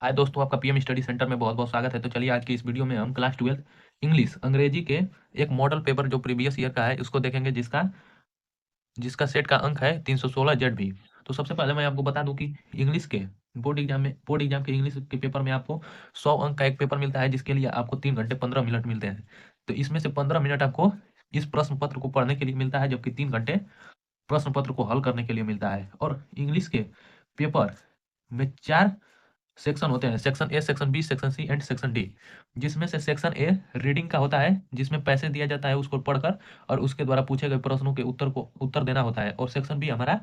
हाय दोस्तों, आपका PM study centre में बहुत बहुत स्वागत है। तो चलिए आज की इस वीडियो में हम क्लास 12 इंग्लिश अंग्रेजी के एक मॉडल पेपर जो प्रीवियस ईयर का है उसको देखेंगे, जिसका जिसका सेट का अंक है 316 जेड भी। तो सबसे पहले मैं आपको बता दूं कि इंग्लिश के बोर्ड एग्जाम के इंग्लिश के पेपर में आपको 100 अंक का एक पेपर मिलता है, जिसके लिए आपको 3 घंटे 15 मिनट मिलते हैं। तो इसमें से 15 मिनट आपको इस प्रश्न पत्र को पढ़ने के लिए मिलता है, जबकि 3 घंटे प्रश्न पत्र को हल करने के लिए मिलता है। और इंग्लिश के पेपर में 4 सेक्शन होते हैं, section A, section B, section C and section D. जिसमें से सेक्शन ए रीडिंग का होता है, जिसमें पैसे दिया जाता है उसको पढ़कर और उसके द्वारा पूछे गए प्रश्नों के उत्तर देना होता है। और सेक्शन बी हमारा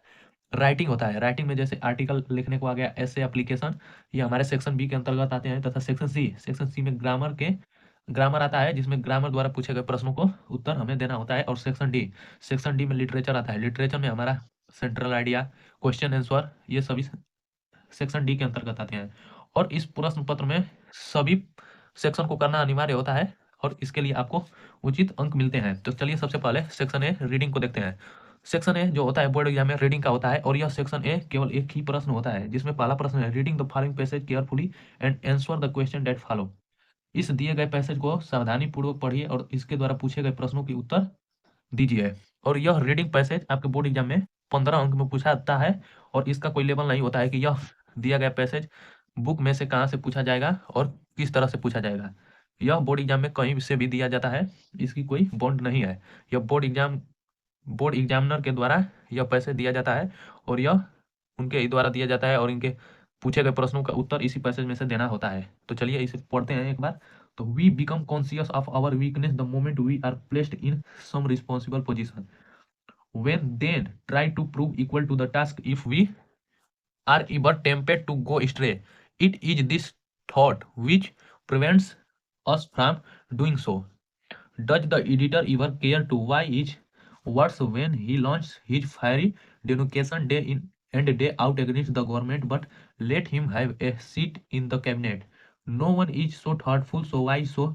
राइटिंग होता है। राइटिंग में जैसे आर्टिकल लिखने को आ गया, ऐसे एप्लीकेशन, ये हमारे सेक्शन बी के अंतर्गत आते हैं। तथा सेक्शन सी में ग्रामर आता है, जिसमें ग्रामर द्वारा पूछे गए प्रश्नों को उत्तर हमें देना होता है। और सेक्शन डी में लिटरेचर आता है। लिटरेचर में हमारा सेंट्रल आइडिया, क्वेश्चन आंसर, ये सभी सेक्शन डी के अंतर्गत आते हैं। और इस प्रश्न पत्र में सभी सेक्शन को करना अनिवार्य होता है और इसके लिए आपको उचित अंक मिलते हैं। तो चलिए सबसे पहले सेक्शन ए रीडिंग को देखते हैं। सेक्शन ए जो होता है बोर्ड एग्जाम में रीडिंग का होता है, और यह सेक्शन ए केवल एक ही प्रश्न होता है, जिसमें पहला प्रश्न है reading the following passage carefully and answer the question that follow. इस दिए गए पैसेज को सावधानी पूर्वक पढ़िए और इसके द्वारा पूछे गए प्रश्नों के उत्तर दीजिए। और यह रीडिंग पैसेज आपके बोर्ड एग्जाम में 15 अंक में पूछा जाता है। और इसका कोई लेवल नहीं होता है कि यह दिया गया पैसेज बुक में से कहाँ से पूछा जाएगा और किस तरह से पूछा जाएगा। यह बोर्ड एग्जाम में कहीं से भी दिया जाता है, इसकी कोई बॉन्ड नहीं है। यह बोर्ड एग्जामिनर के द्वारा यह पैसे दिया जाता है और यह उनके ही द्वारा दिया जाता है, और इनके पूछे गए प्रश्नों का उत्तर इसी पैसेज में से देना होता है। तो चलिए इसे पढ़ते हैं एक बार। तो we become conscious of our weakness the moment we are placed in some responsible position, when then try to prove equal to the task if we are ever tempted to go astray. It is this thought which prevents us from doing so. Does the editor ever care to why his words when he launched his fiery denunciation day in and day out against the government, but let him have a seat in the cabinet? No one is so thoughtful, so why so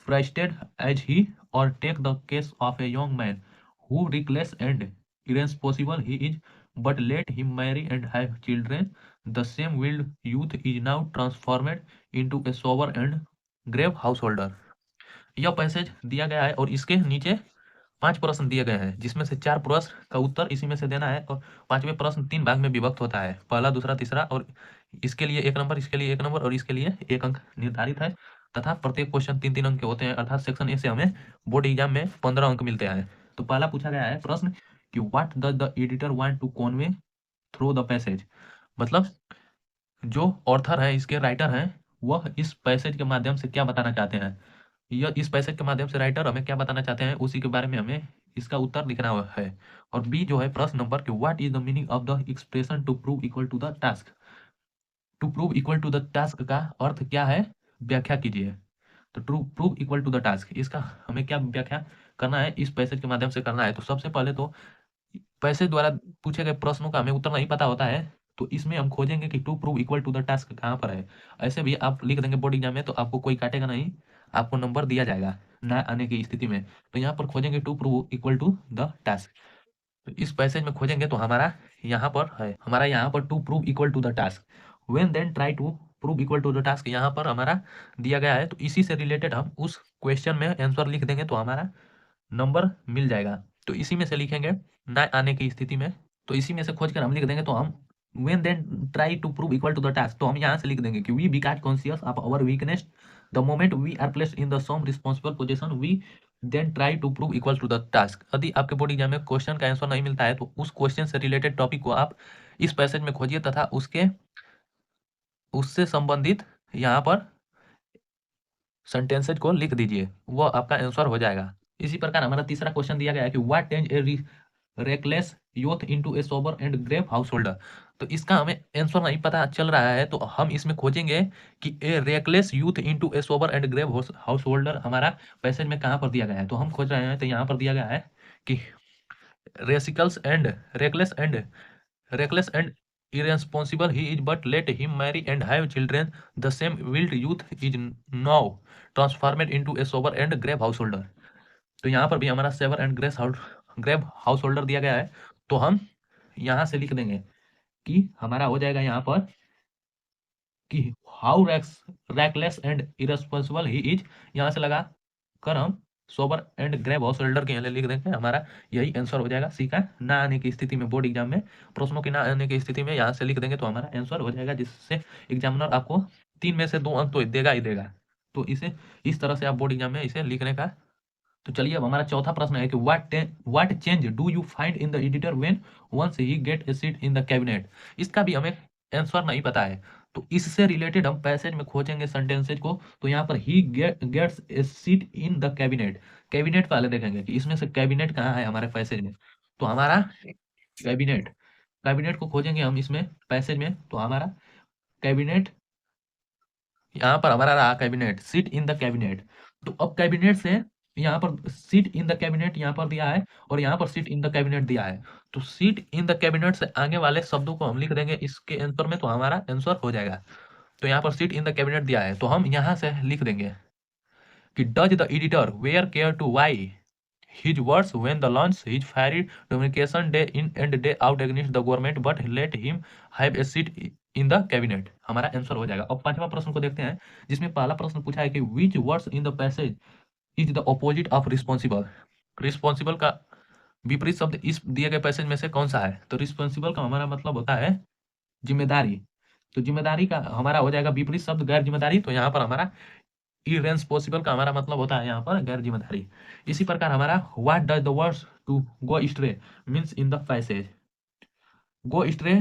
frustrated as he? Or take the case of a young man who reckless and irresponsible he is, but let him marry and have children. The same willed youth is now transformed into a sober and grave householder. यह passage दिया गया है और इसके नीचे 5 प्रश्न दिए गए हैं, जिसमें से 4 प्रश्न का उत्तर इसी में से देना है। और 5वें प्रश्न 3 भाग में विभक्त होता है, पहला, दूसरा, तीसरा। और इसके लिए 1 नंबर, इसके लिए 1 नंबर और इसके लिए 1 अंक निर्धारित है। तथा प्रत्येक क्वेश्चन 3-3 अंक के होते हैं, अर्थात सेक्शन ए से हमें बोर्ड एग्जाम में 15 अंक मिलते हैं। तो पहला पूछा गया है प्रश्न कि what does the editor want to convey through the passage. मतलब जो ऑथर है, इसके राइटर हैं, वह इस पैसेज के माध्यम से क्या बताना चाहते हैं। यह इस पैसेज के माध्यम से राइटर हमें क्या बताना चाहते हैं, उसी के बारे में हमें इसका उत्तर लिखना है। और बी जो है प्रश्न नंबर कि what is the meaning of the expression to prove equal to the task. To prove equal to the task का अर्थ क्या है, व्याख्या कीजिए। तो to prove equal to the task, इसका हमें क्या व्याख्या करना है, इस पैसेज के माध्यम से करना है। तो सबसे पहले तो पैसेज द्वारा पूछे गए प्रश्नों का हमें उत्तर नहीं पता होता है, तो इसमें हम खोजेंगे कि to prove equal to the task कहाँ पर है। ऐसे भी आप लिख देंगे बोर्ड एग्जाम में तो आपको कोई काटेगा नहीं, आपको नंबर दिया जाएगा ना आने की स्थिति में। तो यहाँ पर खोजेंगे to prove equal to the task. तो इस पैसेज में खोजेंगे तो हमारा यहाँ पर to prove equal to the task, when then try to prove equal to the task यहाँ पर हमारा दिया गया है। तो इसी से रिलेटेड हम उस क्वेश्चन में आंसर लिख देंगे तो हमारा नंबर मिल जाएगा। तो इसी में से लिखेंगे ना आने की स्थिति में, तो इसी में से खोज कर हम लिख देंगे। तो हम when then try to prove equal to the task, तो हम यहाँ से लिख देंगे कि we become conscious of our weakness the moment we are placed in the some responsible position, we then try to prove equal to the task। यदि आपके board exam में क्वेश्चन का आंसर नहीं मिलता है तो उस क्वेश्चन से रिलेटेड टॉपिक को आप इस पैसेज में खोजिए तथा उससे संबंधित यहाँ पर सेंटेंसेज को लिख दीजिए, वो आपका आंसर हो जाएगा। इसी प्रकार हमारा तीसरा क्वेश्चन दिया गया है कि what change a reckless youth into a sober and grave householder. तो इसका हमें आंसर नहीं पता चल रहा है, तो हम इसमें खोजेंगे कि a reckless youth into a sober and grave householder हमारा पैसेज में कहाँ पर दिया गया है। तो हम खोज रहे हैं, तो यहाँ पर दिया गया है कि reckless and irresponsible he is, but let him marry and have children. The same willed youth is now transformed into a sober and grave householder। तो यहाँ पर भी हमारा sober and grave householder दिया गया है। तो हम यहाँ से लिख देंगे कि हमारा हो जाएगा यहाँ पर कि how reckless and irresponsible he is, यहाँ से लगा कर हम sober and grave householder के यहाँ लिख देंगे, हमारा यही आंसर हो जाएगा। सी का ना आने की स्थिति में, बोर्ड एग्जाम में प्रश्नों के ना आने की स्थिति में यहाँ से लिख देंगे तो हमारा आंसर हो जाएगा, जिससे एग्जामिनर आपको 3 में से 2 अंक तो देगा ही देगा। तो इसे इस तरह से आप बोर्ड एग्जाम में इसे लिखने का। तो चलिए अब हमारा चौथा प्रश्न है कि what change do you find in the editor when once he get a seat in the cabinet. इसका भी हमें आंसर नहीं पता है, तो इससे रिलेटेड हम पैसेज में खोजेंगे सेंटेंसेज को। तो यहाँ पर he gets a seat in the cabinet, cabinet पहले देखेंगे कि इसमें से कैबिनेट कहाँ है हमारे पैसेज में। तो हमारा कैबिनेट, कैबिनेट को खोजेंगे हम इसमें पैसेज में। तो हमारा कैबिनेट, यहाँ पर हमारा रहा cabinet, seat in the cabinet. तो अब कैबिनेट से यहाँ पर सीट इन द कैबिनेट यहाँ पर दिया है और यहाँ पर सीट इन द कैबिनेट दिया है। तो सीट इन द कैबिनेट से आगे वाले शब्दों को हम लिख देंगे इसके आंसर में, तो हमारा आंसर हो जाएगा। तो यहाँ पर सीट इन द कैबिनेट दिया है तो हम यहाँ से लिख देंगे कि does the editor where care to weigh his words when the launch his fiery communication day in and day out against the government but let him have a seat in the cabinet, हमारा answer हो जाएगा। अब पांचवा प्रश्न को देखते हैं, जिसमें पहला प्रश्न पूछा है कि which words in the passage is the opposite of responsible। Responsible का विपरीत शब्द इस दिए गए पैसेज में से कौन सा है। तो रिस्पॉन्सिबल का हमारा मतलब होता है जिम्मेदारी। तो जिम्मेदारी का हमारा हो जाएगा विपरीत शब्द गैर जिम्मेदारी। तो यहाँ पर हमारा इरेस्पॉन्सिबल का हमारा मतलब होता है यहाँ पर गैर जिम्मेदारी। इसी प्रकार हमारा what does the words to go stray means in the passage, go stray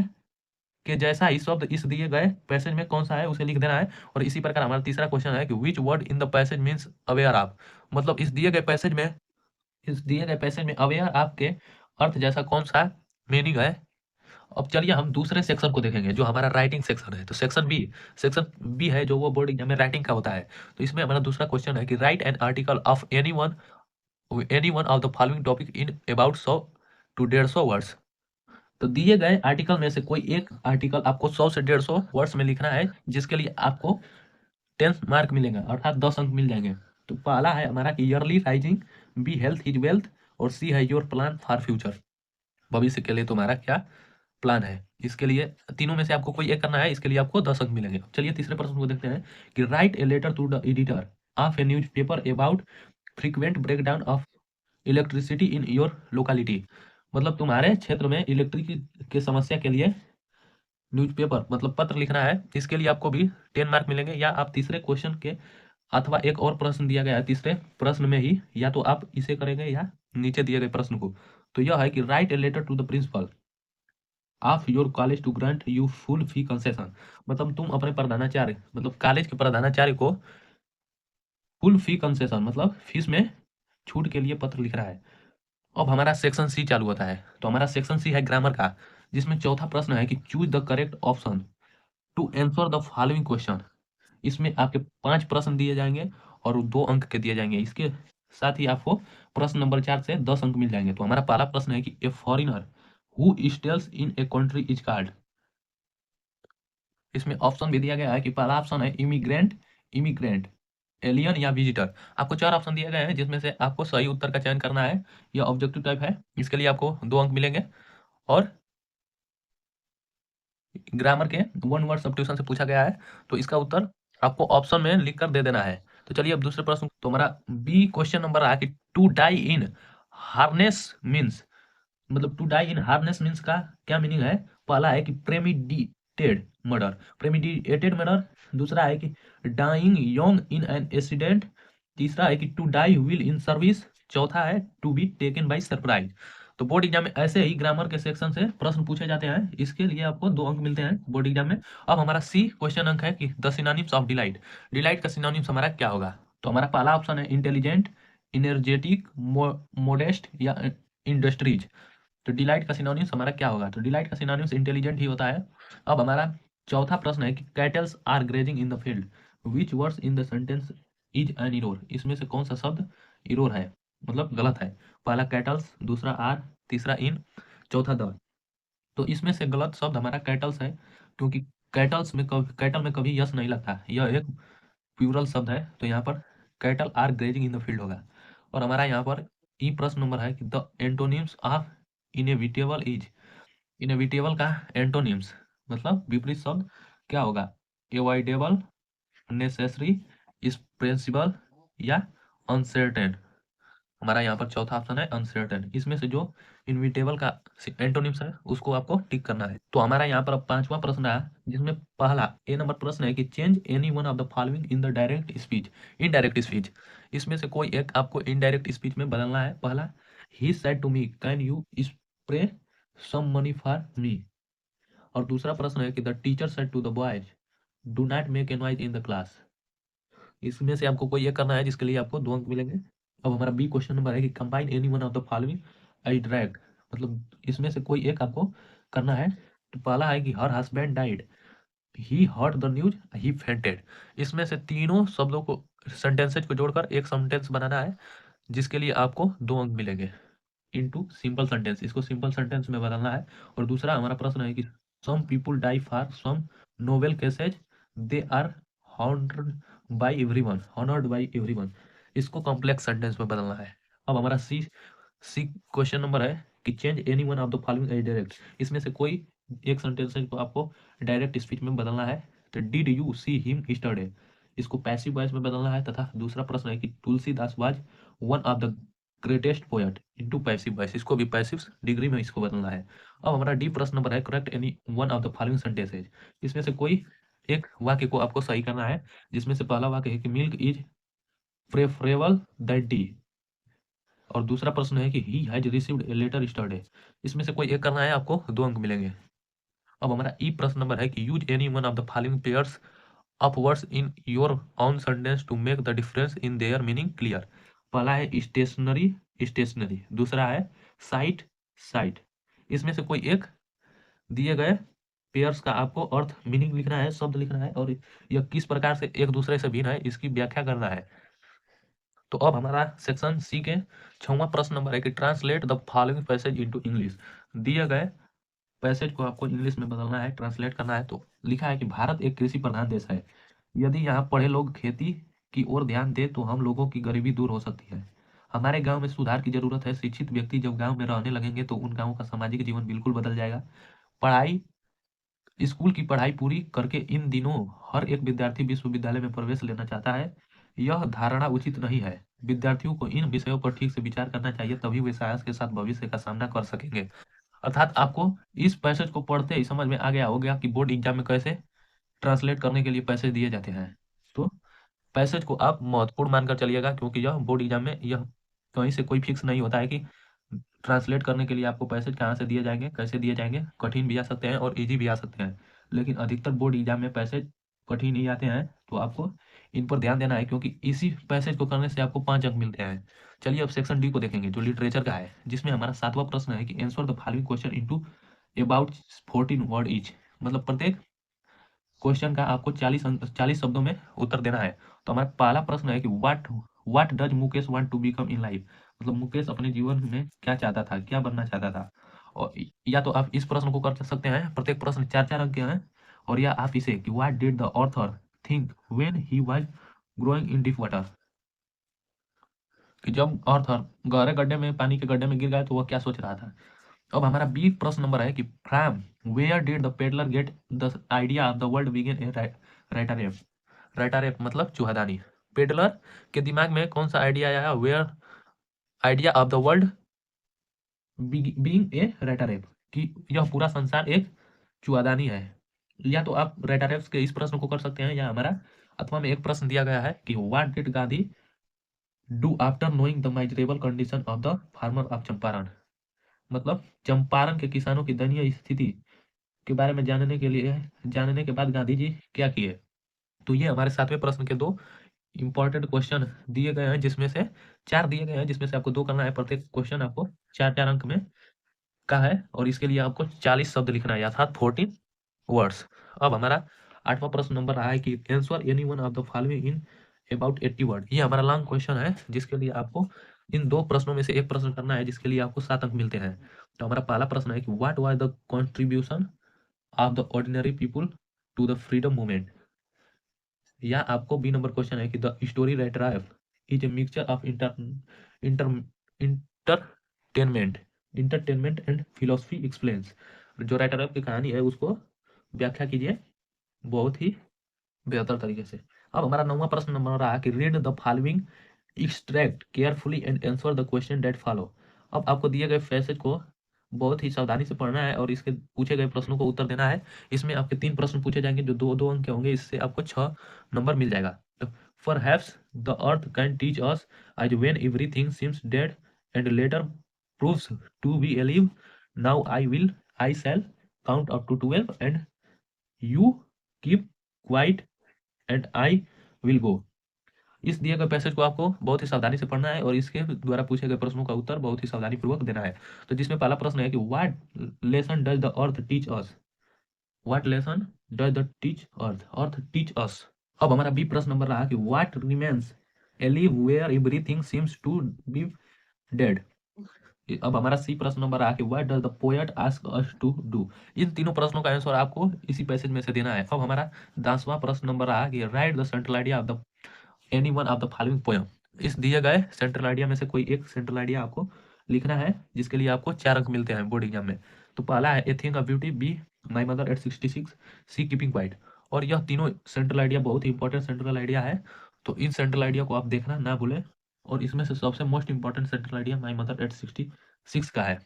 के जैसा ही शब्द इस दिए गए पैसेज में कौन सा है उसे लिख देना है। और इसी प्रकार हमारा तीसरा क्वेश्चन है कि which word in the passage means aware of, मतलब इस दिए गए पैसेज में, इस दिए गए पैसेज में अवेयर ऑफ के अर्थ जैसा कौन सा मीनिंग है। अब चलिए हम दूसरे सेक्शन को देखेंगे जो हमारा राइटिंग सेक्शन है। तो सेक्शन बी है जो वो बोर्ड एग्जाम में राइटिंग का होता है। तो इसमें हमारा दूसरा क्वेश्चन है कि right an article of any one of the following topic in about 100 to 150 words. तो दिए गए आर्टिकल में से कोई एक आर्टिकल आपको 100 से 150 वर्ड्स में लिखना है, जिसके लिए आपको 10 मार्क मिलेगा, अर्थात 10 अंक मिल जाएंगे। तो पहला है हमारा कि early rising, B health is wealth, और सी है योर प्लान फॉर फ्यूचर, भविष्य के लिए तुम्हारा क्या प्लान है। इसके लिए तीनों में से आपको कोई एक करना है, इसके लिए आपको 10 अंक मिलेंगे। चलिए तीसरे प्रश्न को देखते हैं कि write a letter to the editor of a newspaper about frequent breakdown of electricity in your locality, मतलब तुम्हारे क्षेत्र में इलेक्ट्रिक की समस्या के लिए न्यूज़पेपर मतलब पत्र लिखना है। इसके लिए आपको भी 10 मार्क मिलेंगे, या आप तीसरे क्वेश्चन के अथवा एक और प्रश्न दिया गया है तीसरे प्रश्न में ही, या तो आप इसे करेंगे या नीचे दिए गए प्रश्न को। तो यह है कि write a letter to the principal of your college to grant you full fee concession, मतलब तुम अपने प्रधानाचार्य मतलब कॉलेज के प्रधानाचार्य को फुल फी कंसेशन मतलब फीस में छूट के लिए पत्र लिख रहा है। अब हमारा सेक्शन सी चालू होता है। तो हमारा सेक्शन सी है ग्रामर का, जिसमें चौथा प्रश्न है कि choose the correct option to answer the following question. इसमें आपके 5 प्रश्न दिए जाएंगे और 2 अंक के दिए जाएंगे। इसके साथ ही आपको प्रश्न नंबर 4 से 10 अंक मिल जाएंगे। तो हमारा पहला प्रश्न है कि a foreigner who stays in a country is called. इसमें ऑप्शन भी दिया गया है कि पहला ऑप्शन है इमिग्रेंट, एलियन या विजिटर। आपको 4 ऑप्शन दिए गए हैं, जिसमें से आपको सही उत्तर का चयन करना है। यह ऑब्जेक्टिव टाइप है, इसके लिए आपको 2 अंक मिलेंगे। और ग्रामर के 1 वर्ड सब्स्टिट्यूशन से पूछा गया है, तो इसका उत्तर आपको ऑप्शन में लिख कर दे देना है। तो चलिए अब दूसरे प्रश्न, तो हमारा बी क्वेश्चन नंबर रहा कि to die in harness means, मतलब to die in harness means का क्या मीनिंग है। पहला है कि प्रेमिडिटेड मर्डर, प्रेमिडिटेड मर्डर। दूसरा है कि dying young in an accident. तीसरा है कि to die while in service. चौथा है to be taken by surprise. तो बोर्ड एग्जाम में ऐसे ही ग्रामर के सेक्शन से प्रश्न पूछे जाते हैं, इसके लिए आपको 2 अंक मिलते हैं बोर्ड एग्जाम में। अब हमारा सी क्वेश्चन अंक है कि the synonyms of delight, delight का सिनोनिम्स हमारा क्या होगा। तो हमारा पहला ऑप्शन है इंटेलिजेंट, इनर्जेटिक, मोडेस्ट या इंडस्ट्रीज। तो डिलाइट का सिनोनिम्स हमारा क्या होगा। तो डिलाइट का सिनोनिम्स इंटेलिजेंट ही होता है। अब हमारा चौथा प्रश्न है कि cattles are grazing in the field, which words in the sentence is an error. इसमें से कौन सा शब्द इरोर है, मतलब गलत है। पहला कैटल्स, दूसरा आर, तीसरा इन, चौथा द। तो इसमें से गलत शब्द हमारा कैटल्स है, क्योंकि कैटल में कभी यस नहीं लगता, यह एक प्लूरल शब्द है। तो यहाँ पर cattle are grazing in the field होगा। और हमारा यहाँ पर ई प्रश्न नंबर है कि the antonyms of inevitable is, inevitable का एंटोनिम्स मतलब विपरीत शब्द क्या होगा। एवॉइडेबल, नेसेसरी, इम्पॉसिबल या अनसर्टेन। हमारा यहाँ पर चौथा ऑप्शन है अनसर्टेन। इसमें से जो इनविटेबल का एंटोनिम्स है उसको आपको टिक करना है। तो हमारा यहाँ पर अब पांचवा प्रश्न आया, जिसमें पहला ए नंबर प्रश्न है कि change any one of the following in the direct speech, indirect speech. इसमें से कोई एक आपको इनडायरेक्ट स्पीच में बदलना है। पहला, he said to me can you spray some money for me. और दूसरा प्रश्न है कि the teacher said to the boys do not make a noise in the class. इसमें से आपको कोई एक करना है जिसके लिए आपको 2 अंक मिलेंगे। अब हमारा बी क्वेश्चन नंबर है कि combine any one of the following I drag, मतलब इसमें से कोई एक आपको करना है। तो पहला है कि her husband died, he heard the news, he fainted. इसमें से तीनों शब्दों को, सेंटेंसेज को जोड़कर एक सेंटेंस बनाना है, जिसके लिए आपको 2 अंक मिलेंगे। इनटू सिंपल सेंटेंस, इसको सिंपल सेंटेंस में बदलना है। और दूसरा हमारा प्रश्न है कि some people die for some noble causes, they are haunted by everyone, honoured by everyone. इसको कॉम्प्लेक्स सेंटेंस में बदलना है। अब हमारा सी सी क्वेश्चन नंबर है कि change any one of the following as direct. इसमें से कोई एक सेंटेंस को आपको डायरेक्ट स्पीच में बदलना है। तो did you see him yesterday, इसको पैसिव वॉइस में बदलना है। तथा दूसरा प्रश्न है कि Tulsidas was one of the greatest poet into passive voice, इसको भी पैसिव डिग्री में इसको बदलना है। अब हमारा डी प्रश्न नंबर है correct any one of the following sentences. इसमें से कोई एक वाक्य को आपको सही करना है, जिसमें से पहला वाक्य है कि milk is preferable than tea. और दूसरा प्रश्न है कि he has received a letter yesterday. इसमें से कोई एक करना है, आपको 2 अंक मिलेंगे। अब हमारा ई प्रश्न नंबर है कि use any one of the following pairs of words in your own sentence to make the difference in their meaning clear. पहला है स्टेशनरी, स्टेशनरी। दूसरा है साइट, साइट। इसमें से कोई एक दिए गए पेयर्स का आपको अर्थ, मीनिंग लिखना है, शब्द लिखना है, और यह किस प्रकार से एक दूसरे से भिन्न है इसकी व्याख्या करना है। तो अब हमारा सेक्शन सी के 6वां प्रश्न नंबर है कि translate the following passage into English. दिए गए पैसेज को आपको इंग्लिश में बदलना है, ट्रांसलेट करना है। तो लिखा है कि भारत एक कृषि प्रधान देश है। यदि यहाँ पढ़े लोग खेती की ओर ध्यान दे तो हम लोगों की गरीबी दूर हो सकती है। हमारे गांव में सुधार की जरूरत है। शिक्षित व्यक्ति जब गांव में रहने लगेंगे तो उन गांवों का सामाजिक जीवन बिल्कुल बदल जाएगा। पढ़ाई, स्कूल की पढ़ाई पूरी करके इन दिनों हर एक विद्यार्थी विश्वविद्यालय में प्रवेश लेना चाहता है। यह धारणा उचित नहीं है। विद्यार्थियों को इन विषयों पर ठीक से विचार करना चाहिए, तभी वे साहस के साथ भविष्य का सामना कर सकेंगे। अर्थात आपको इस पैसेज को पढ़ते ही समझ में आ गया हो गया कि बोर्ड एग्जाम में कैसे ट्रांसलेट करने के लिए पैसे दिए जाते हैं। तो पैसेज को आप महत्वपूर्ण मानकर चलिएगा, क्योंकि यह बोर्ड एग्जाम में यह कहीं से कोई फिक्स नहीं होता है कि ट्रांसलेट करने के लिए आपको पैसेज कहाँ से दिए जाएंगे, कैसे दिए जाएंगे। कठिन भी आ सकते हैं और इजी भी आ सकते हैं, लेकिन अधिकतर बोर्ड एग्जाम में पैसेज कठिन ही आते हैं। तो आपको इन पर ध्यान देना है, क्योंकि इसी पैसेज को करने से आपको 5 अंक मिलते हैं। चलिए अब सेक्शन डी को देखेंगे, जो लिटरेचर का है, जिसमें हमारा 7वां प्रश्न है कि answer the following question into about 14 word each. मतलब प्रत्येक क्वेश्चन का आपको 40 शब्दों में उत्तर देना है। तो हमारा पहला प्रश्न है कि what does Mukesh want to become in life. मतलब मुकेश अपने जीवन में क्या चाहता था, क्या बनना चाहता था। और या तो आप इस प्रश्न को कर सकते हैं, प्रत्येक प्रश्न 4-4 अंक के हैं। और या आप इसे कि what did the author think when he was growing in deep water, कि जब ऑथर गहरे गड्ढे में, पानी के गड्ढे में गिर गया तो वह क्या सोच रहा था। अब हमारा बी प्रश्न नंबर है कि from where did the peddler get the idea of the world बिगिन a rattrap. Rattrap मतलब चूहादानी। पेडलर के दिमाग में कौन सा आइडिया आया, where idea of the world being a rattrap, कि यह पूरा संसार एक चूहादानी है। या तो आप राइटर एफ के इस प्रश्न को कर सकते हैं, या हमारा अथवा में एक प्रश्न दिया गया है कि what did Gandhi do after knowing the miserable condition of the farmer of Champaran. मतलब चंपारण के किसानों की दयनीय स्थिति के बारे में जानने के बाद गांधी जी क्या किए। तो ये हमारे 7वें प्रश्न के 2 इंपॉर्टेंट क्वेश्चन दिए गए हैं, जिसमें से 4 दिए गए हैं, जिसमें से आपको 2 करना है। प्रत्येक क्वेश्चन आपको 4-4 अंक में का है, और इसके लिए आपको 40 शब्द लिखना है, अर्थात 14 वर्ड्स। अब हमारा 8वां प्रश्न नंबर रहा है कि answer any one of the following in about 80 word. ये हमारा लॉन्ग क्वेश्चन है, जिसके लिए आपको इन 2 प्रश्नों में से एक प्रश्न करना है, जिसके लिए आपको 7 अंक मिलते हैं। तो हमारा पहला प्रश्न है कि what was the contribution of the ordinary people to the freedom movement. या आपको बी नंबर क्वेश्चन है कि the story writer of is a mixture of inter entertainment entertainment and philosophy explains. जो राइटर ऑफ की कहानी है उसको व्याख्या कीजिए बहुत ही बेहतर तरीके से। अब हमारा 9वां प्रश्न नंबर रहा कि read the following extract carefully and answer the question that follow. अब आपको दिए गए पैसेज को बहुत ही सावधानी से पढ़ना है और इसके पूछे गए प्रश्नों को उत्तर देना है। इसमें आपके 3 प्रश्न पूछे जाएंगे जो 2-2 अंक के होंगे, इससे आपको 6 नंबर मिल जाएगा। तो perhaps the earth can teach us as when everything seems dead and later proves to be alive, now I shall count up to 12 and you keep quiet and I will go. इस दिए गए passage को आपको बहुत ही सावधानी से पढ़ना है और इसके द्वारा पूछे गए प्रश्नों का उत्तर बहुत ही सावधानी पूर्वक देना है। तो जिसमें पहला प्रश्न है कि what lesson does the earth teach us. What lesson does the teach earth teach us. अब हमारा बी प्रश्न नंबर रहा कि what remains alive where everything seems to be dead. अब हमारा सी प्रश्न नंबर रहा कि what does the poet ask us to do. इन तीनों प्रश्नों का आंसर आपको इसी पैसेज में से देना है। अब हमारा 10वां प्रश्न नंबर रहा कि right the central idea of the any one of the following poem. इस दिए गए सेंट्रल आइडिया में से कोई एक सेंट्रल आइडिया आपको लिखना है, जिसके लिए आपको 4 अंक मिलते हैं बोर्ड एग्जाम में। तो पहला है a thing of beauty, B my mother at 66, C keeping quiet. और यह तीनों सेंट्रल आइडिया बहुत ही इंपॉर्टेंट सेंट्रल आइडिया है, तो इन सेंट्रल आइडिया को आप देखना ना भूलें। और इसमें से सबसे most important central idea my mother at 66 का है।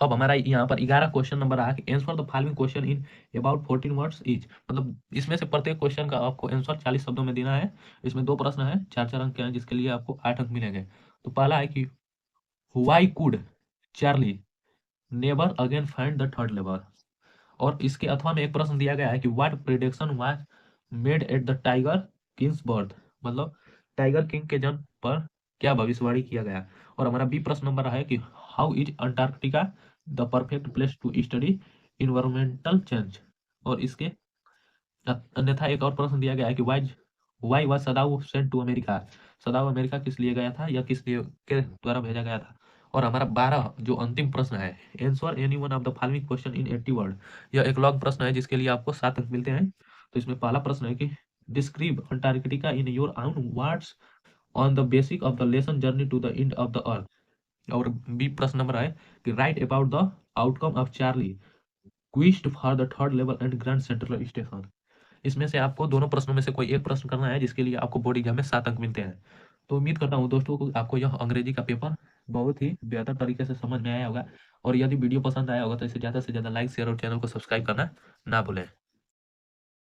अब हमारा यहाँ पर 11 क्वेश्चन नंबर रहा कि answer the following question in about 14 words each. मतलब इसमें से प्रत्येक क्वेश्चन का आपको आंसर 40 शब्दों में देना है। इसमें 2 प्रश्न है, 4-4 अंक के हैं, जिसके लिए आपको 8 अंक मिलेंगे। तो पहला है कि why could Charlie never again find the third level. और इसके अथवा में एक प्रश्न दिया गया है कि what prediction was made at the tiger Kings birth. मतलब टाइगर किंग के जन्म पर क्या भविष्यवाणी किया गया। और हमारा बी प्रश्न नंबर है कि how is Antarctica the perfect place to study environmental change. और इसके अन्यथा एक और प्रश्न दिया गया है कि why was Sadao sent to America. Sadao America किस लिए गया था या किस लिए के द्वारा भेजा गया था। और हमारा 12 जो अंतिम प्रश्न है, answer any one of the following question in 80 word. यह एक लॉन्ग प्रश्न है जिसके लिए आपको 7 अंक मिलते हैं। तो इसमें पहला प्रश्न है कि describe Antarctica in your own words on the basic of the lesson journey to the end of the earth. और बी प्रश्न नंबर है कि write about the outcome of Charlie quest for the third level and Grand Central Station. इसमें से आपको दोनों प्रश्नों में से कोई एक प्रश्न करना है, जिसके लिए आपको बोर्ड एग्जाम में 7 अंक मिलते हैं। तो उम्मीद करता हूँ दोस्तों को आपको यह अंग्रेजी का पेपर बहुत ही बेहतर तरीके से समझ में आया होगा। और यदि वीडियो पसंद आया होगा तो इसे ज़्यादा से ज़्यादा लाइक शेयर और चैनल को सब्सक्राइब करना ना भूलें।